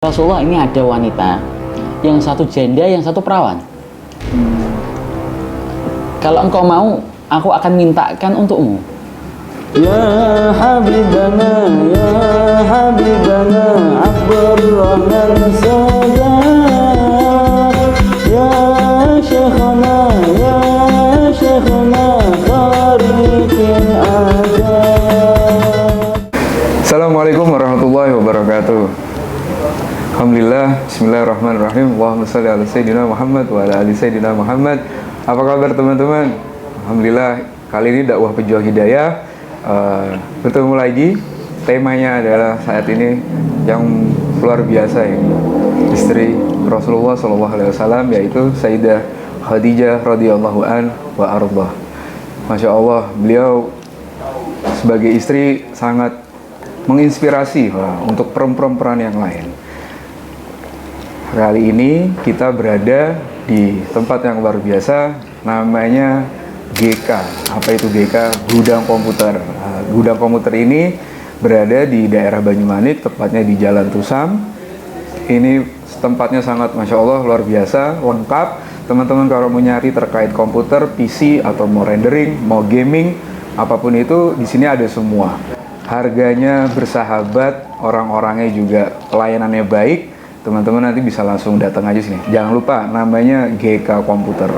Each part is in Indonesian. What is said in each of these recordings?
Rasulullah, ini ada wanita, yang satu janda, yang satu perawan. Kalau engkau mau, aku akan mintakan untukmu. Ya Habibana, ya Habibana, Abdurrahman Sadat, ya Syekhana, ya Syekhana, Khariqin Azad. Assalamualaikum warahmatullahi wabarakatuh. Alhamdulillah, bismillahirrahmanirrahim. Allahumma sholli ala Sayyidina Muhammad wa ala ali Sayyidina Muhammad. Apa kabar teman-teman? Alhamdulillah, kali ini dakwah pejuang hidayah bertemu lagi. Temanya adalah saat ini yang luar biasa ini, istri Rasulullah SAW, yaitu Sayyidah Khadijah radhiyallahu an wa ardhah. Masya Allah, beliau sebagai istri sangat menginspirasi untuk perempuan-perempuan yang lain. Kali ini kita berada di tempat yang luar biasa, namanya GK. Apa itu GK? Gudang Komputer. Gudang Komputer ini berada di daerah Banyumanik, tepatnya di Jalan Tusam. Ini tempatnya sangat Masya Allah luar biasa, lengkap. Teman-teman kalau mau nyari terkait komputer, PC, atau mau rendering, mau gaming, apapun itu, di sini ada semua. Harganya bersahabat, orang-orangnya juga pelayanannya baik. Teman-teman nanti bisa langsung datang aja sini. Jangan lupa namanya GK Komputer.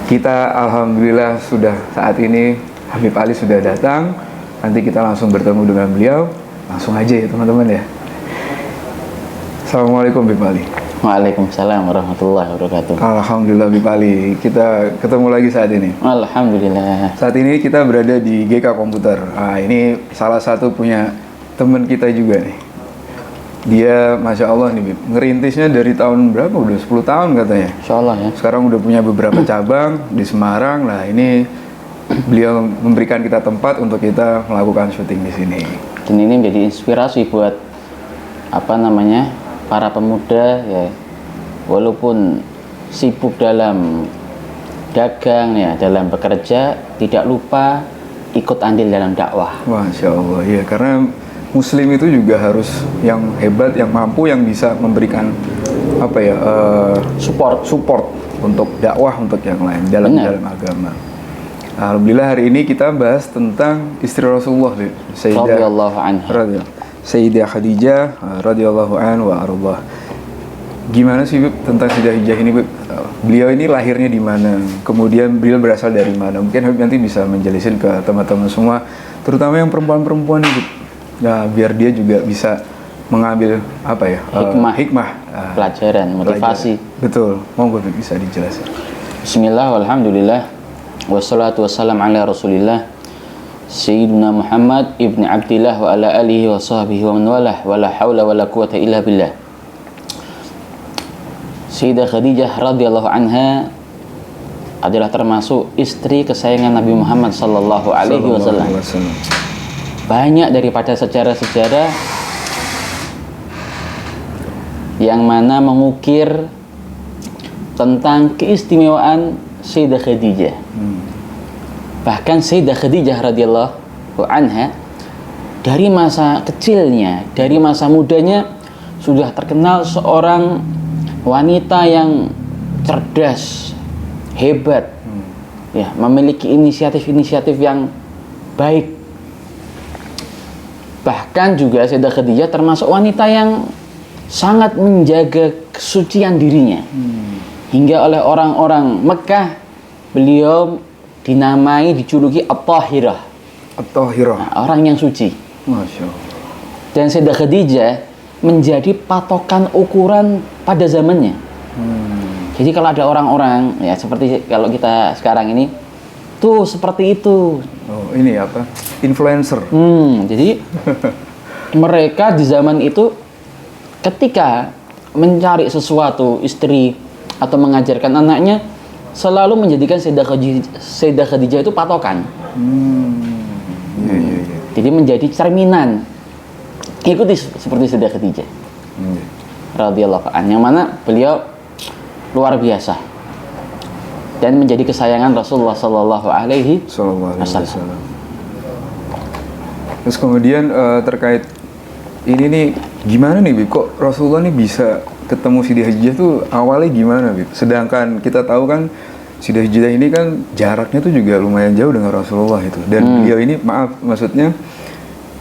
Kita alhamdulillah sudah saat ini Habib Ali sudah datang. Nanti kita langsung bertemu dengan beliau. Langsung aja ya teman-teman ya. Assalamualaikum Habib Ali. Waalaikumsalam warahmatullahi wabarakatuh. Alhamdulillah Habib Ali, kita ketemu lagi saat ini. Alhamdulillah. Saat ini kita berada di GK Komputer. Ini salah satu punya teman kita juga nih. Dia Masya Allah nih Bib, ngerintisnya dari tahun berapa? Udah 10 tahun katanya. Insya Allah ya. Sekarang udah punya beberapa cabang di Semarang. Nah ini beliau memberikan kita tempat untuk kita melakukan syuting di sini. Dan ini menjadi inspirasi buat para pemuda ya, walaupun sibuk dalam dagang ya, dalam bekerja, tidak lupa ikut andil dalam dakwah. Masya Allah, ya, karena Muslim itu juga harus yang hebat, yang mampu, yang bisa memberikan support untuk dakwah untuk yang lain dalam agama. Alhamdulillah hari ini kita bahas tentang istri Rasulullah, Sayyidah Khadijah radhiyallahu an wa ardhah. Gimana sih Bib tentang Sayyidah Khadijah ini Bib? Beliau ini lahirnya di mana? Kemudian beliau berasal dari mana? Mungkin Habib nanti bisa menjelasin ke teman-teman semua, terutama yang perempuan-perempuan ini Bib. Nah, biar dia juga bisa mengambil hikmah, pelajaran, motivasi. Betul. Monggo bisa dijelaskan. Bismillah, walhamdulillah, wassalatu wassalam ala Rasulillah Sayyidina Muhammad ibni Abdillah wa ala alihi wa sahbihi wa man walah, wa la hawla wa la quwata illa billah. Sayyidah Khadijah radhiyallahu anha adalah termasuk istri kesayangan Nabi Muhammad sallallahu alaihi wasallam. Banyak daripada sejarah-sejarah yang mana mengukir tentang keistimewaan Sayyidah Khadijah. Bahkan Sayyidah Khadijah radhiyallahu anha dari masa kecilnya, dari masa mudanya sudah terkenal seorang wanita yang cerdas, hebat, ya, memiliki inisiatif-inisiatif yang baik. Bahkan juga Sayyidah Khadijah termasuk wanita yang sangat menjaga kesucian dirinya. Hingga oleh orang-orang Mekah beliau dijuluki At-Tahirah. At-Tahirah. Orang yang suci. Masya Allah. Dan Sayyidah Khadijah menjadi patokan ukuran pada zamannya. Jadi kalau ada orang-orang ya seperti kalau kita sekarang ini tuh seperti itu. Oh, ini apa? Influencer. Jadi mereka di zaman itu ketika mencari sesuatu, istri atau mengajarkan anaknya, selalu menjadikan Sayyidah Khadijah itu patokan. Jadi menjadi cerminan. Ikuti seperti Sayyidah Khadijah radhiyallahu anha, yang mana beliau luar biasa dan menjadi kesayangan Rasulullah sallallahu alaihi wasallam. Terus kemudian terkait ini nih gimana nih Bib, kok Rasulullah nih bisa ketemu Siti Khadijah tuh awalnya gimana Bib? Sedangkan kita tahu kan Siti Khadijah ini kan jaraknya tuh juga lumayan jauh dengan Rasulullah itu. Dan beliau ini maksudnya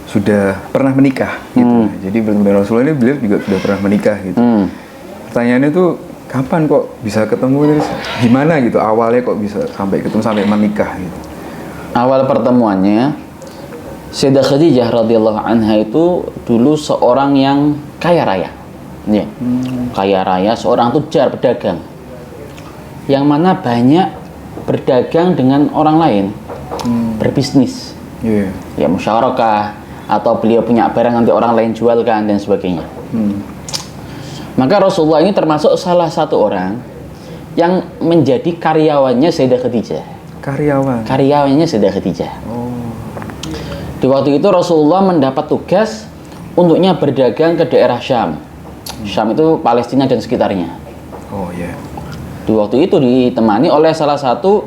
sudah pernah menikah gitu. Jadi benar Rasulullah ini beliau juga sudah pernah menikah gitu. Pertanyaannya tuh kapan kok bisa ketemu, terus gimana gitu awalnya kok bisa sampai ketemu sampai menikah gitu. Awal pertemuannya, Sayyidah Khadijah radhiyallahu anha itu dulu seorang yang kaya raya, ya. Kaya raya, seorang tujar pedagang, yang mana banyak berdagang dengan orang lain, berbisnis, ya musyarakah, atau beliau punya barang nanti orang lain jualkan dan sebagainya. Maka Rasulullah ini termasuk salah satu orang yang menjadi karyawannya Sayyidah Khadijah. Karyawannya Sayyidah Khadijah. Di waktu itu Rasulullah mendapat tugas untuknya berdagang ke daerah Syam. Syam itu Palestina dan sekitarnya. Di waktu itu ditemani oleh salah satu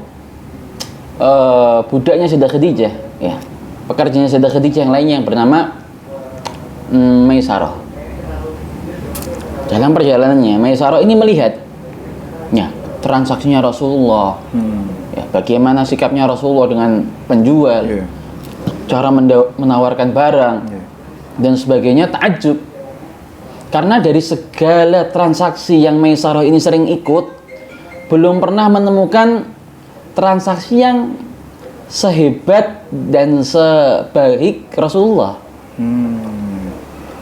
budaknya Sayyidah Khadijah, ya, pekerjanya Sayyidah Khadijah yang lainnya yang bernama Maisarah. Dalam perjalanannya, Maisarah ini melihat, ya, transaksinya Rasulullah, ya, bagaimana sikapnya Rasulullah dengan penjual. Cara menawarkan barang dan sebagainya, takjub karena dari segala transaksi yang Maisarah ini sering ikut, belum pernah menemukan transaksi yang sehebat dan sebaik Rasulullah.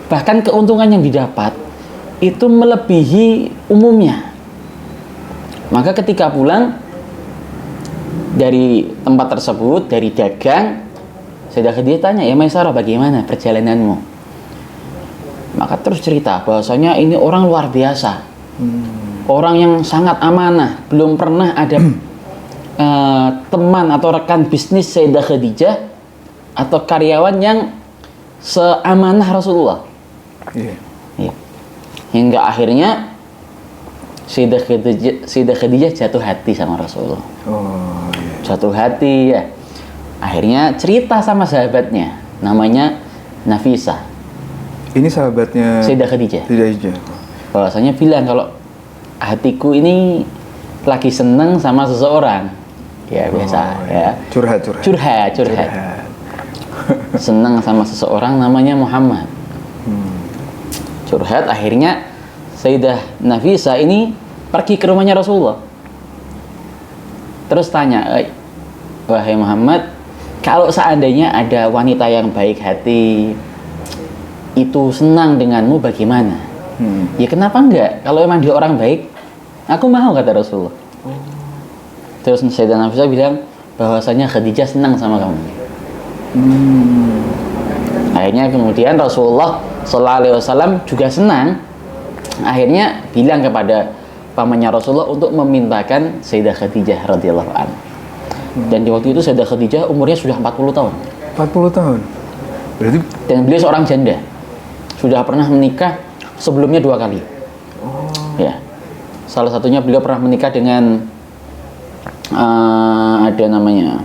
Bahkan keuntungan yang didapat itu melebihi umumnya. Maka ketika pulang dari tempat tersebut, dari dagang, Sayyidah Khadijah tanya, ya Maisarah, bagaimana perjalananmu? Maka terus cerita bahwasanya ini orang luar biasa, orang yang sangat amanah, belum pernah ada teman atau rekan bisnis Sayyidah Khadijah atau karyawan yang seamanah Rasulullah. Ya. Hingga akhirnya Sayyidah Khadijah jatuh hati sama Rasulullah. Jatuh hati, ya. Akhirnya cerita sama sahabatnya, namanya Nafisa. Ini sahabatnya Sayyidah Khadijah. Bahwasanya bilang kalau hatiku ini lagi seneng sama seseorang, ya biasa, ya. Curhat. Seneng sama seseorang namanya Muhammad. Curhat, akhirnya Sayyidah Nafisa ini pergi ke rumahnya Rasulullah. Terus tanya, wahai Muhammad, kalau seandainya ada wanita yang baik hati itu senang denganmu, bagaimana? Ya kenapa enggak? Kalau emang dia orang baik, aku mau, kata Rasulullah. Terus Sayyidah Nafisa bilang bahwasanya Khadijah senang sama kamu. Akhirnya kemudian Rasulullah Sallallahu Alaihi Wasallam juga senang. Akhirnya bilang kepada pamannya Rasulullah untuk memintakan Sayyidah Khadijah radhiyallahu anha. Dan di waktu itu Sayyidah Khadijah umurnya sudah 40 tahun. 40 tahun? Berarti... Dan beliau seorang janda. Sudah pernah menikah sebelumnya 2 kali. Ya. Salah satunya beliau pernah menikah dengan ada namanya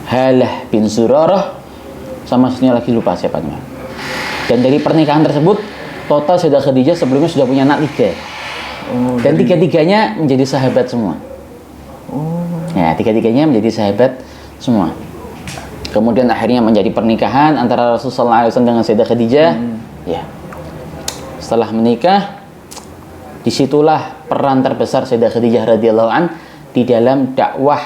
Halah bin Zurarah, sama satunya lagi lupa siapa namanya. Dan dari pernikahan tersebut total Sayyidah Khadijah sebelumnya sudah punya anak 3. Dan tiga-tiganya menjadi sahabat semua. Ya, tiga-tiganya menjadi sahabat semua. Kemudian akhirnya menjadi pernikahan antara Rasulullah SAW dengan Sayyidah Khadijah. Ya. Setelah menikah, disitulah peran terbesar Sayyidah Khadijah radhiyallahu an di dalam dakwah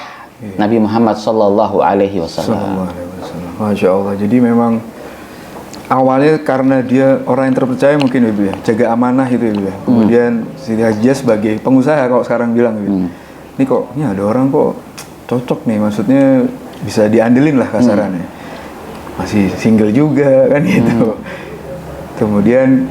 Nabi Muhammad sallallahu alaihi wasallam. Masya Allah. Jadi memang awalnya karena dia orang yang terpercaya mungkin, Ibu, ya, jaga amanah itu, Ibu, ya. Kemudian Sayyidah Khadijah sebagai pengusaha, kalau sekarang bilang, Ibu, ini kok, ini ada orang kok cocok nih, maksudnya bisa diandelin lah kasarannya. Masih single juga kan gitu. Kemudian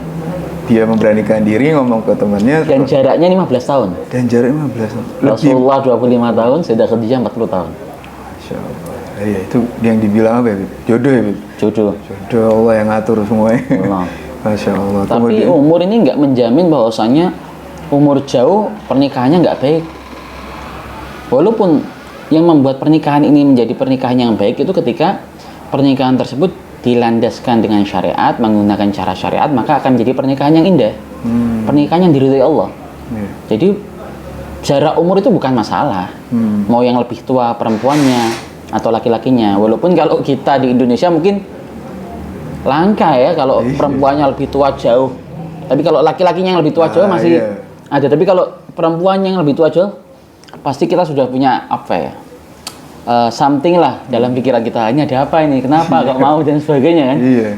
dia memberanikan diri ngomong ke temannya. Dan jaraknya 15 tahun. Dan jaraknya 15 tahun. Rasulullah 25 tahun, Sayyidah Khadijah 40 tahun. Masya Allah. Ya, itu yang dibilang apa ya, Bib? Jodoh ya, Bib? Jodoh. Jodoh, Allah yang ngatur semuanya. Allah. Masya Allah. Tapi kemudian, umur ini nggak menjamin bahwasanya umur jauh pernikahannya nggak baik. Walaupun yang membuat pernikahan ini menjadi pernikahan yang baik itu ketika pernikahan tersebut dilandaskan dengan syariat, menggunakan cara syariat, maka akan menjadi pernikahan yang indah. Pernikahan yang diridhoi Allah. Jadi jarak umur itu bukan masalah. Mau yang lebih tua perempuannya atau laki-lakinya. Walaupun kalau kita di Indonesia mungkin langka ya kalau perempuannya lebih tua jauh. Tapi kalau laki-lakinya yang lebih tua jauh masih ada. Tapi kalau perempuannya yang lebih tua jauh, pasti kita sudah punya apa ya? Something lah dalam pikiran kita, ini ada apa ini, kenapa kok mau dan sebagainya kan. Iya,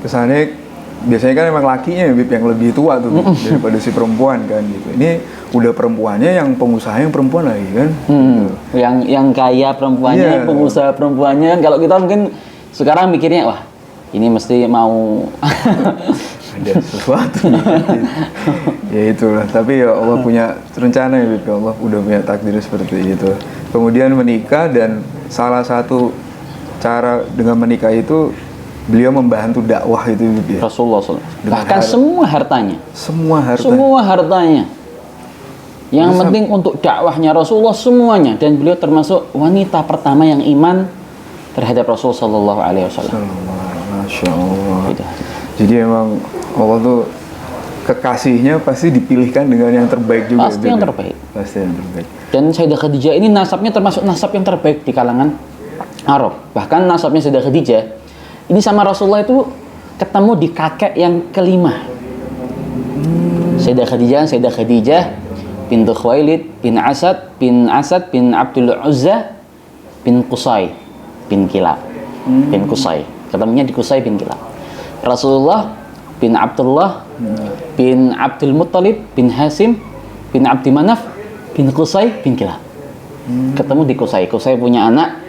kesannya biasanya kan emang lakinya yang lebih tua tuh daripada si perempuan kan gitu. Ini udah perempuannya yang pengusaha yang perempuan lagi kan. Yang kaya perempuannya, pengusaha perempuannya kan. Kalau kita mungkin sekarang mikirnya, wah ini mesti mau ada sesuatu ya itulah. Tapi ya Allah punya rencana ya, Allah udah punya takdir seperti itu. Kemudian menikah, dan salah satu cara dengan menikah itu beliau membantu dakwah itu ya. Rasulullah SAW. Bahkan semua hartanya yang penting untuk dakwahnya Rasulullah semuanya, dan beliau termasuk wanita pertama yang iman terhadap Rasul Sallallahu Alaihi Wasallam. Masya Allah. Jadi emang Allah tuh kekasihnya pasti dipilihkan dengan yang terbaik juga. Pasti yang terbaik. Pasti yang terbaik. Dan Sayyidah Khadijah ini nasabnya termasuk nasab yang terbaik di kalangan Arab. Bahkan nasabnya Sayyidah Khadijah ini sama Rasulullah itu ketemu di kakek yang kelima. Sayyidah Khadijah bintu Khuwailid bin Asad bin Abdul Uzza bin Qusay bin Kilab bin Qusay. Ketemunya di Qusay bin Kilab. Rasulullah bin Abdullah bin Abdul Muttalib bin Hasim bin Abdi Manaf bin Qusay bin Kilab. Ketemu di Qusay. Qusay punya anak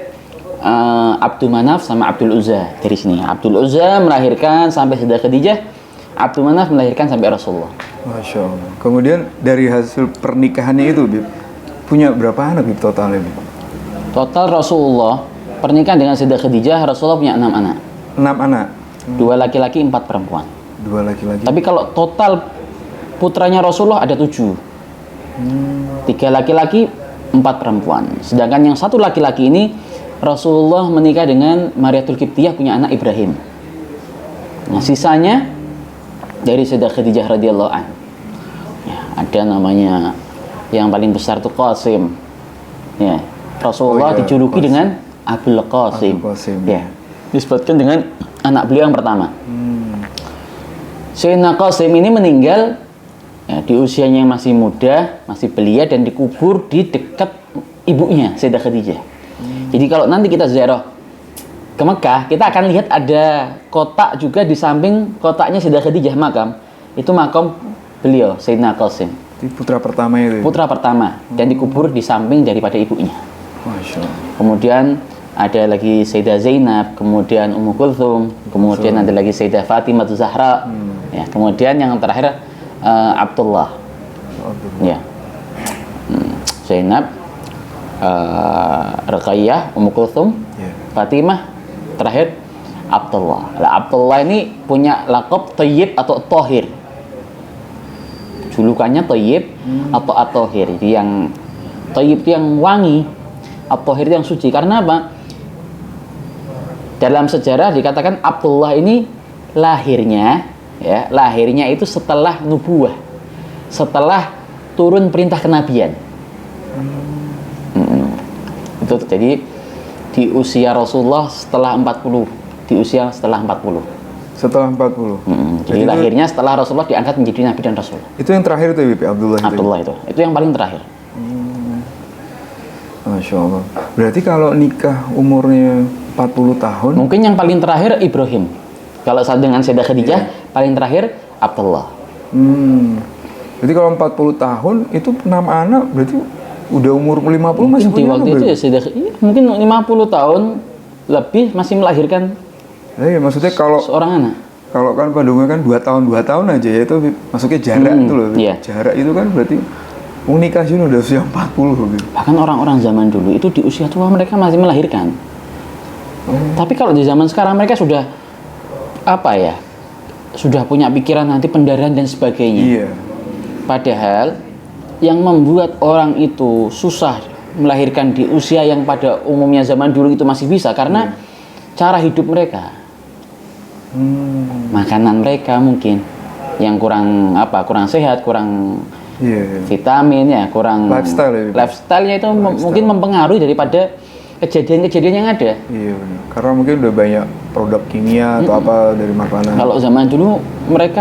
Abdul Manaf sama Abdul Uzza. Dari sini Abdul Uzza melahirkan sampai Sayyidah Khadijah, Abdul Manaf melahirkan sampai Rasulullah. Masya Allah. Kemudian dari hasil pernikahannya itu, Bib, punya berapa anak Bib totalnya, Bib? Total Rasulullah pernikahan dengan Sayyidah Khadijah, Rasulullah punya 6 anak. 6 anak? 2 laki-laki, 4 perempuan. 2 laki-laki. Tapi kalau total putranya Rasulullah ada 7. 3 laki-laki, 4 perempuan. Sedangkan yang 1 laki-laki ini Rasulullah menikah dengan Mariatul Qibtiyah, punya anak Ibrahim. Nah, sisanya dari Sayyidah Khadijah radhiyallahu anha. Ya, ada namanya yang paling besar itu Qasim. Ya, Rasulullah dijuluki dengan Abul Qasim. Ya, disebutkan dengan anak beliau yang pertama. Sayyidina Qasim ini meninggal ya, di usianya yang masih muda, masih belia, dan dikubur di dekat ibunya Sayyidah Khadijah. Jadi kalau nanti kita ziarah ke Mekah, kita akan lihat ada kotak juga di samping kotaknya Sayyidah Khadijah makam. Itu makam beliau, Sayyidina Qasim. Itu putra pertama itu? Putra pertama, dan dikubur di samping daripada ibunya. Masya Allah. Kemudian ada lagi Sayyidah Zainab, kemudian Ummu Kulthum, kemudian ada lagi Sayyidah Fatimah Zahra. Ya, kemudian yang terakhir Abdullah. Ya. Zainab, Ruqayyah, Ummu Kulthum, Fatimah, terakhir Abdullah. Nah, Abdullah ini punya laqab Thayyib atau Thahir. Julukannya Thayyib atau At-Thahir. Jadi yang Thayyib itu yang wangi, At-Thahir itu yang suci. Karena apa? Dalam sejarah dikatakan Abdullah ini lahirnya itu setelah nubuwah, setelah turun perintah kenabian. Itu jadi di usia Rasulullah setelah 40. Setelah 40. Jadi Jadi lahirnya setelah Rasulullah diangkat menjadi Nabi dan Rasul. Itu yang terakhir itu ya, Abdullah itu. Itu yang paling terakhir. Masya Allah. Berarti kalau nikah umurnya 40 tahun, mungkin yang paling terakhir Ibrahim. Kalau dengan Sayyidah Khadijah, paling terakhir Abdullah. Berarti kalau 40 tahun itu 6 anak, berarti udah umur 50 masih punya waktu itu ya Sayyidah, mungkin 50 tahun lebih masih melahirkan. Iya, maksudnya kalau seorang anak. Kalau kan pada umumnya kan 2 tahun aja ya, itu masuknya jarak itu loh. Iya. Jarak itu kan berarti nikah sih udah usia 40 gitu. Bahkan orang-orang zaman dulu itu di usia tua mereka masih melahirkan. Tapi kalau di zaman sekarang mereka sudah sudah punya pikiran nanti pendarahan dan sebagainya. Iya. Padahal yang membuat orang itu susah melahirkan di usia yang pada umumnya zaman dulu itu masih bisa karena cara hidup mereka. Makanan mereka mungkin yang kurang sehat, kurang Iya. vitamin ya, kurang Lifestyle ya. lifestyle-nya itu mungkin mempengaruhi daripada kejadian-kejadian yang ada. Iya benar. Karena mungkin udah banyak produk kimia atau apa dari makanan. Kalau zaman dulu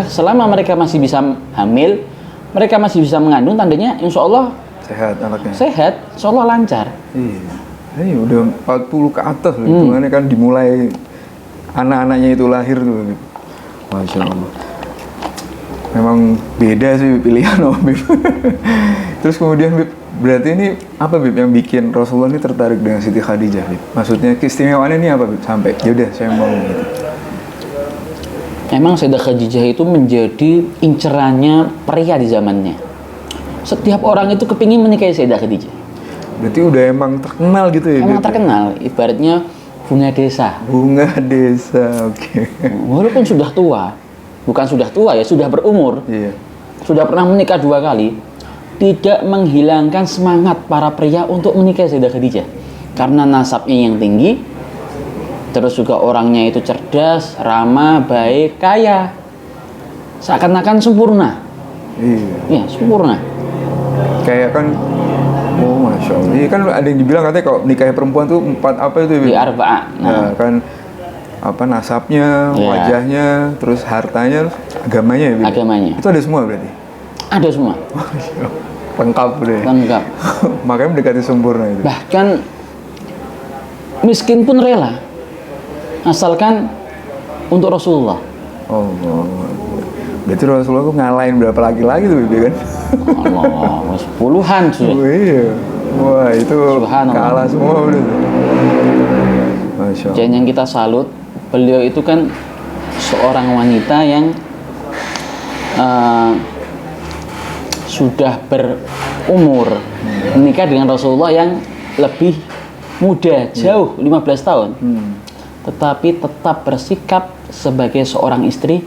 selama mereka masih bisa hamil, mereka masih bisa mengandung, tandanya insya Allah Sehat anaknya. sehat, insya Allah lancar. Iya. Ini udah 40 ke atas loh, hitungannya kan dimulai anak-anaknya itu lahir tuh. Masya Allah. Memang beda sih pilihan Om Bib. Terus kemudian Bib, berarti ini apa Bib yang bikin Rasulullah ini tertarik dengan Siti Khadijah Bib? Maksudnya keistimewaannya ini apa Bib? Sampai yaudah saya mau gitu. Emang Sayyidah Khadijah itu menjadi incerannya pria di zamannya. Setiap orang itu kepingin menikahi Sayyidah Khadijah. Berarti udah emang terkenal gitu ya Emang Bib? terkenal, ibaratnya bunga desa. Bunga desa, oke. Walaupun sudah tua, bukan sudah tua ya, sudah berumur, Iya. sudah pernah menikah 2 kali, tidak menghilangkan semangat para pria untuk menikahi Sayyidah Khadijah. Karena nasabnya yang tinggi, terus juga orangnya itu cerdas, ramah, baik, kaya. Seakan-akan sempurna. Iya. Ya, sempurna. Kayak kan, oh Masya Allah. Ini kan ada yang dibilang katanya kalau nikahi perempuan tuh 4 apa itu Bib? Di arba'a. Nah, kan apa nasabnya, Iya. wajahnya, terus hartanya, terus agamanya ya Bib? Agamanya. Itu ada semua berarti? Ada semua. Lengkap deh. Lengkap. Makanya mendekati sempurna itu. Bahkan miskin pun rela. Asalkan untuk Rasulullah. Oh, berarti Rasulullah tuh ngalahin berapa laki-laki tuh Bib kan? Allah, puluhan sudah. Oh iya. Wah itu Subhanallah. kalah semua udah. Masya Allah. Dan yang kita salut, beliau itu kan seorang wanita yang sudah berumur, menikah dengan Rasulullah yang lebih muda, jauh 15 tahun. Tetapi tetap bersikap sebagai seorang istri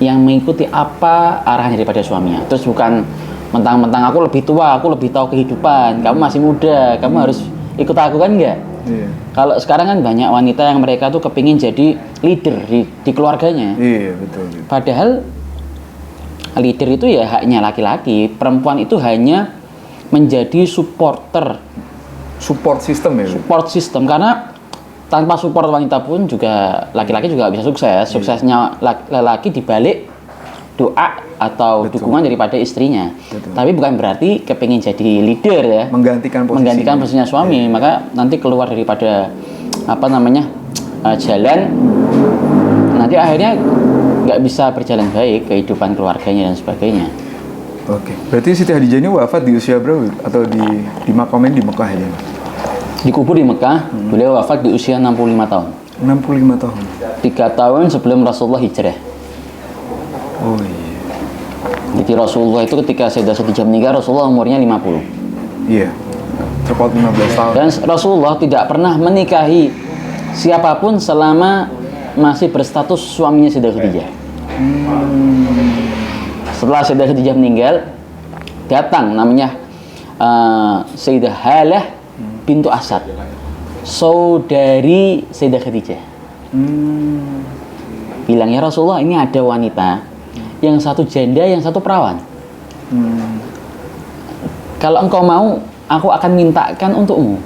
yang mengikuti apa arahan daripada suaminya. Terus bukan mentang-mentang aku lebih tua, aku lebih tahu kehidupan, kamu masih muda, kamu harus ikut aku, kan enggak? Iya. Kalau sekarang kan banyak wanita yang mereka tuh kepingin jadi leader di keluarganya. Iya betul. Bib. Padahal leader itu ya haknya laki-laki, perempuan itu hanya menjadi supporter, Support system ya Bib? support system, karena tanpa support wanita pun juga laki-laki juga bisa sukses. Suksesnya laki-laki dibalik doa atau Betul. dukungan daripada istrinya. Betul. Tapi bukan berarti kepingin jadi leader ya. Menggantikan Posisinya suami, maka nanti keluar daripada jalan, nanti akhirnya nggak bisa berjalan baik kehidupan keluarganya dan sebagainya. Oke. Berarti Siti Khadijah ini wafat di usia berapa Bib? Atau di makamnya di Mekah aja? Dikubur di Mekah, beliau wafat di usia 65 tahun. 65 tahun. 3 tahun sebelum Rasulullah hijrah. Oh iya. Jadi Rasulullah itu ketika Sayyidah Khadijah meninggal, Rasulullah umurnya 50. Iya. Terpaut 15 tahun. Dan Rasulullah tidak pernah menikahi siapapun selama masih berstatus suaminya Sayyidah Khadijah. Setelah Sayyidah Khadijah meninggal, datang namanya Sayyidah Halah bintu Asad, saudari Sayyidah Khadijah. Bilangnya Rasulullah, ini ada wanita yang satu janda, yang satu perawan. Kalau engkau mau, aku akan mintakan untukmu.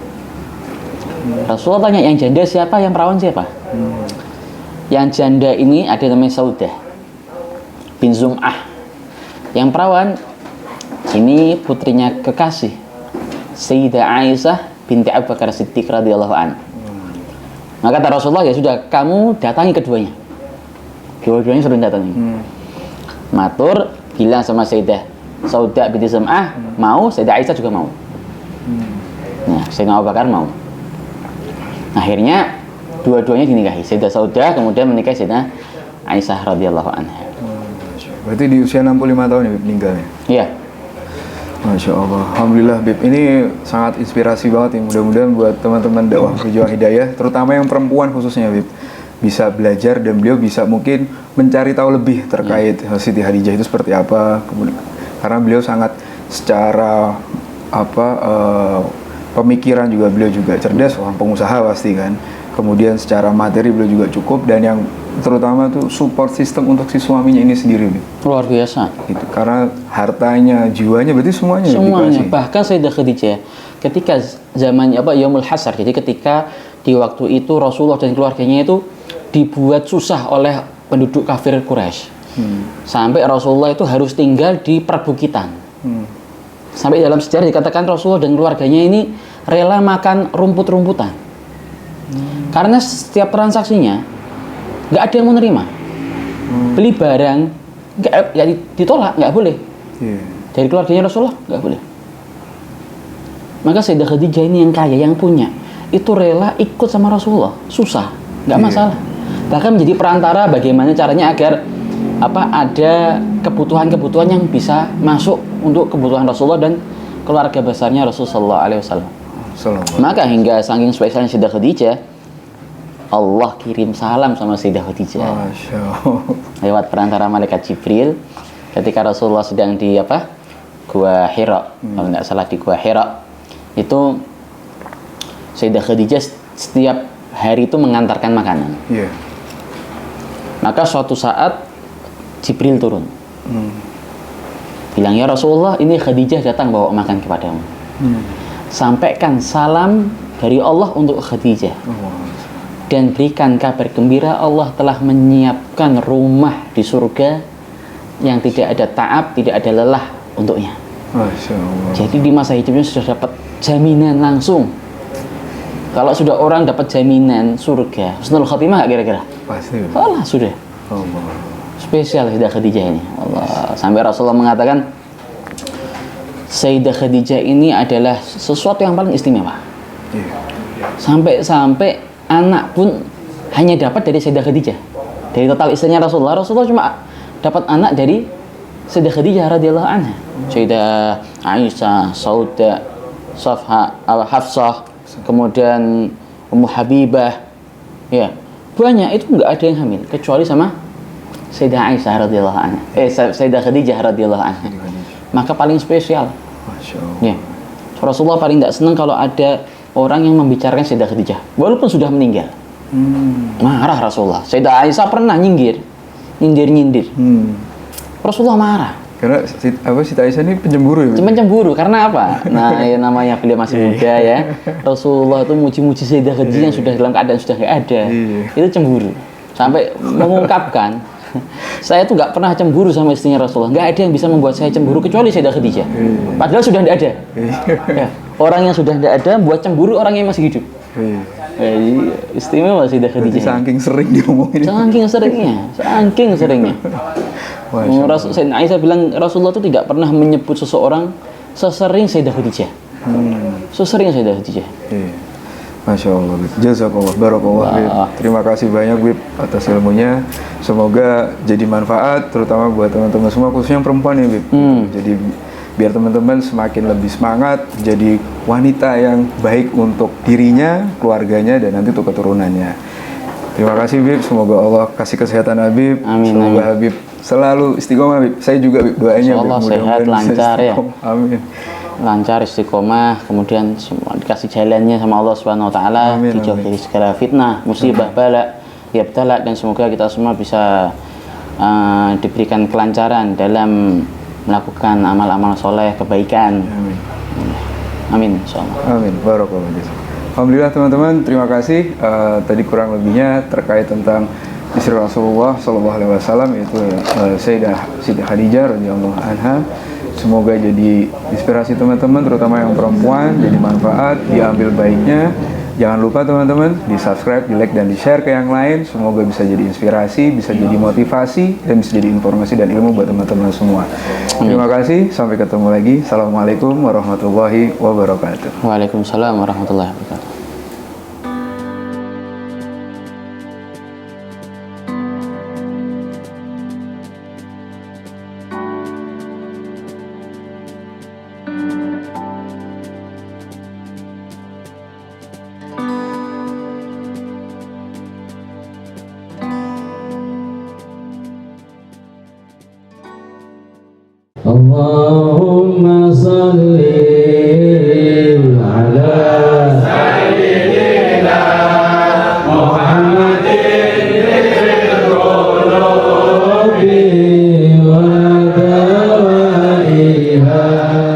Rasulullah tanya, yang janda siapa, yang perawan siapa? Yang janda ini ada namanya Saudah bin Zum'ah. Yang perawan ini putrinya kekasih Sayyidah Aisyah binti Abu Bakar Siddiq radhiyallahu anhu. Maka kata Rasulullah, ya sudah, kamu datangi keduanya. Dua-duanya suruh datangi. Matur, bilang sama Sayyidah Saudah binti Zum'ah mau, Sayyidah Aisyah juga mau. Nah, Sayyidina Abu Bakar mau. Akhirnya dua-duanya dinikahi. Sayyidah Saudah kemudian menikahi Sayyidah Aisyah radhiyallahu anha. Berarti di usia 65 tahun ya Bib meninggalnya? Iya. Masya Allah. Alhamdulillah Bib, ini sangat inspirasi banget ya. Mudah-mudahan buat teman-teman dakwah berjuang hidayah, terutama yang perempuan khususnya Bib, bisa belajar dan beliau bisa mungkin mencari tahu lebih terkait Siti Khadijah itu seperti apa. Kemudian, karena beliau sangat secara pemikiran juga beliau juga cerdas, orang pengusaha pasti kan. kemudian secara materi beliau juga cukup, dan yang terutama tuh support system untuk si suaminya ini sendiri, Bib. Luar biasa. Gitu. Karena hartanya, jiwanya, berarti semuanya dikasih. Bahkan Sayyidah Khadijah ketika zamannya Yaumul Hasar, jadi ketika di waktu itu Rasulullah dan keluarganya itu dibuat susah oleh penduduk kafir Quraisy. Sampai Rasulullah itu harus tinggal di perbukitan. Sampai dalam sejarah dikatakan Rasulullah dan keluarganya ini rela makan rumput-rumputan. Karena setiap transaksinya nggak ada yang menerima. Beli barang nggak ya ditolak, nggak boleh. Dari keluarganya Rasulullah nggak boleh. Maka Sayyidah Khadijah ini yang kaya, yang punya, itu rela ikut sama Rasulullah, susah, nggak masalah. Bahkan menjadi perantara bagaimana caranya agar ada kebutuhan-kebutuhan yang bisa masuk untuk kebutuhan Rasulullah dan keluarga besarnya Rasulullah SAW. Maka hingga saking spesialnya Sayyidah Khadijah, Allah kirim salam sama Sayyidah Khadijah. Masya Allah. Lewat perantara malaikat Jibril ketika Rasulullah sedang di Gua Hira, kalau nggak salah di Gua Hira. Itu Sayyidah Khadijah setiap hari itu mengantarkan makanan. Maka suatu saat Jibril turun, bilang, ya Rasulullah, ini Khadijah datang bawa makan kepadamu. Sampaikan salam dari Allah untuk Khadijah, dan berikan kabar gembira, Allah telah menyiapkan rumah di surga yang tidak ada ta'ab, tidak ada lelah untuknya. Masya Allah. Jadi di masa hidupnya sudah dapat jaminan langsung. Kalau sudah orang dapat jaminan surga, husnul khotimah nggak kira-kira? Pasti. Allah sudah. Allah. Spesial Sayyidah Khadijah ini. Allah. Sampai Rasulullah mengatakan Sayyidah Khadijah ini adalah sesuatu yang paling istimewa. Sampai anak pun hanya dapat dari Sayyidah Khadijah. Dari total istrinya Rasulullah cuma dapat anak dari Sayyidah Khadijah radhiyallahu anha. Sayyidah Aisyah, Sauda, Hafsah, kemudian Ummu Habibah, ya banyak itu nggak ada yang hamil kecuali sama Sayyidah Aisyah radhiyallahu anha, Sayyidah Khadijah radhiyallahu anha. Maka paling spesial. Masya Allah. Ya, Rasulullah paling nggak senang kalau ada orang yang membicarakan Sayyidah Khadijah, walaupun sudah meninggal. Marah Rasulullah. Sayyidah Aisyah pernah nyindir. Rasulullah marah. Karena Siti Aisyah ini pencemburu ya? Pencemburu, karena apa? Nah, ya namanya beliau masih muda ya. Rasulullah itu muji-muji Sayyidah Khadijah yang sudah dalam keadaan sudah nggak ada. Itu cemburu. Sampai mengungkapkan, saya tuh nggak pernah cemburu sama istrinya Rasulullah. Nggak ada yang bisa membuat saya cemburu kecuali Sayyidah Khadijah. Padahal sudah tidak ada. Ya, orang yang sudah tidak ada buat cemburu orang yang masih hidup. Istimewa Sayyidah Khadijah. Saking sering diomongin. Saking seringnya. Sayyidah Aisyah bilang Rasulullah itu tidak pernah menyebut seseorang sesering Sayyidah Khadijah. Sesering Sayyidah Khadijah. Masya Allah, Bib. Jazakallah, barakallah, Bib. Terima kasih banyak, Bib, atas ilmunya. Semoga jadi manfaat, terutama buat teman-teman semua, khususnya yang perempuan ya, Bib. Jadi biar teman-teman semakin lebih semangat jadi wanita yang baik untuk dirinya, keluarganya, dan nanti untuk keturunannya. Terima kasih, Bib. Semoga Allah kasih kesehatan Habib. Amin. Semoga Habib selalu istiqomah, Bib. Saya juga, Bib, doanya, Bib. Sehat, lancar ya. Amin. Lancar, istiqomah, kemudian semua dikasih jalannya sama Allah Subhanahu wa taala, dijauh dari segala fitnah, musibah, bala, ibtala, dan semoga kita semua bisa diberikan kelancaran dalam melakukan amal-amal soleh, kebaikan. Amin. Amin, insyaallah. Amin. Barakallahu. Alhamdulillah teman-teman, terima kasih. Tadi kurang lebihnya terkait tentang istri Rasulullah Shallallahu Alaihi Wasallam, yaitu Sayyidah Siti Khadijah radhiyallahu anha. Semoga jadi inspirasi teman-teman, terutama yang perempuan, jadi manfaat, diambil baiknya. Jangan lupa teman-teman, di subscribe, di like, dan di share ke yang lain. Semoga bisa jadi inspirasi, bisa jadi motivasi, dan bisa jadi informasi dan ilmu buat teman-teman semua. Terima kasih, sampai ketemu lagi. Assalamualaikum warahmatullahi wabarakatuh. Waalaikumsalam warahmatullahi wabarakatuh. Allahumma salli ala Sayyidina على